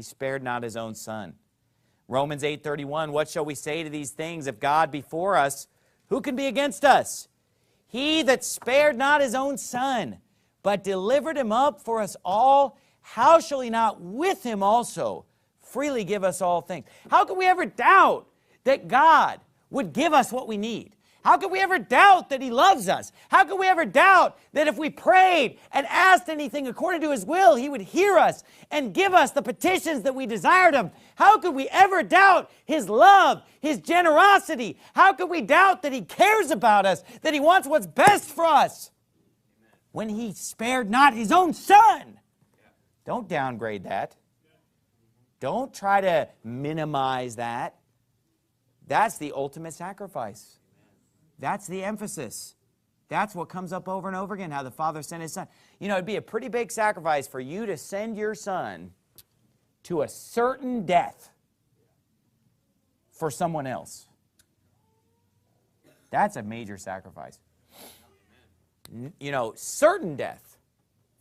He spared not his own son. Romans 8:31, what shall we say to these things? If God be for us, who can be against us? He that spared not his own son, but delivered him up for us all, how shall he not with him also freely give us all things? How can we ever doubt that God would give us what we need? How can we ever doubt that he loves us? How can we ever doubt that if we prayed and asked anything according to his will, he would hear us and give us the petitions that we desired him? How could we ever doubt his love, his generosity? How could we doubt that he cares about us, that he wants what's best for us when he spared not his own son? Don't downgrade that. Don't try to minimize that. That's the ultimate sacrifice. That's the emphasis. That's what comes up over and over again, how the Father sent his son. You know, it'd be a pretty big sacrifice for you to send your son to a certain death for someone else. That's a major sacrifice. You know, certain death.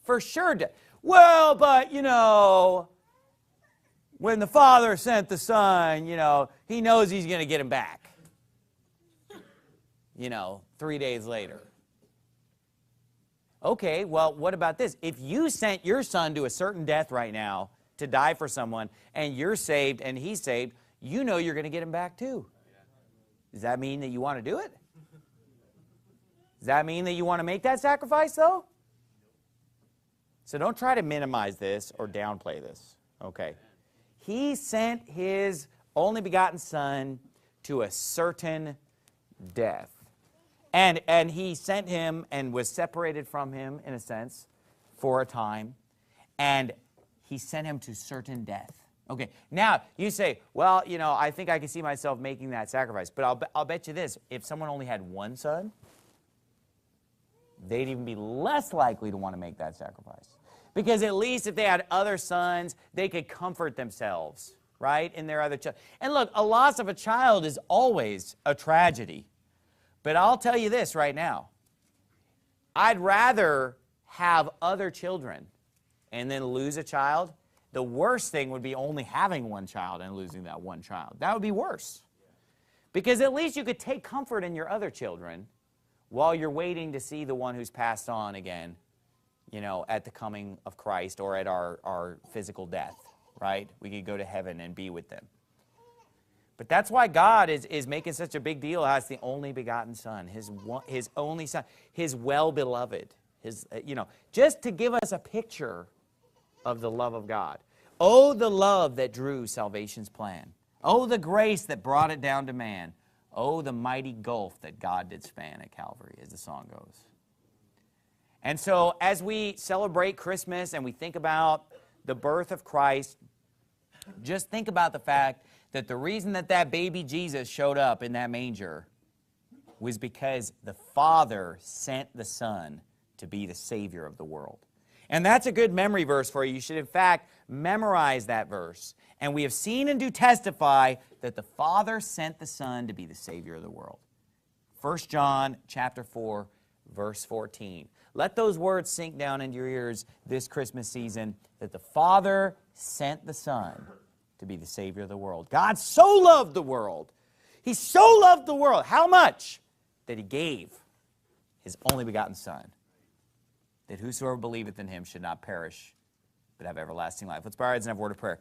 For sure death. Well, but, you know, when the Father sent the Son, you know, he knows he's going to get him back. You know, 3 days later. Okay, well, what about this? If you sent your son to a certain death right now to die for someone, and you're saved and he's saved, you know you're going to get him back too. Does that mean that you want to do it? Does that mean that you want to make that sacrifice, though? So don't try to minimize this or downplay this. Okay. He sent his only begotten son to a certain death. And he sent him and was separated from him, in a sense, for a time. And he sent him to certain death. Okay, now you say, well, you know, I think I can see myself making that sacrifice. But I'll bet you this, if someone only had one son, they'd even be less likely to want to make that sacrifice. Because at least if they had other sons, they could comfort themselves, right, in their other child. And look, a loss of a child is always a tragedy. But I'll tell you this right now. I'd rather have other children and then lose a child. The worst thing would be only having one child and losing that one child. That would be worse. Because at least you could take comfort in your other children while you're waiting to see the one who's passed on again, you know, at the coming of Christ or at our physical death, right? We could go to heaven and be with them. But that's why God is making such a big deal as the only begotten Son, his only Son, his well-beloved, you know, just to give us a picture of the love of God. Oh, the love that drew salvation's plan. Oh, the grace that brought it down to man. Oh, the mighty gulf that God did span at Calvary, as the song goes. And so as we celebrate Christmas and we think about the birth of Christ, just think about the fact that the reason that that baby Jesus showed up in that manger was because the Father sent the Son to be the Savior of the world. And that's a good memory verse for you. You should, in fact, memorize that verse. And we have seen and do testify that the Father sent the Son to be the Savior of the world. 1 John chapter 4, verse 14. Let those words sink down into your ears this Christmas season, that the Father sent the Son to be the Savior of the world. God so loved the world. He so loved the world. How much? That he gave his only begotten Son, that whosoever believeth in him should not perish, but have everlasting life. Let's bow our heads and have a word of prayer.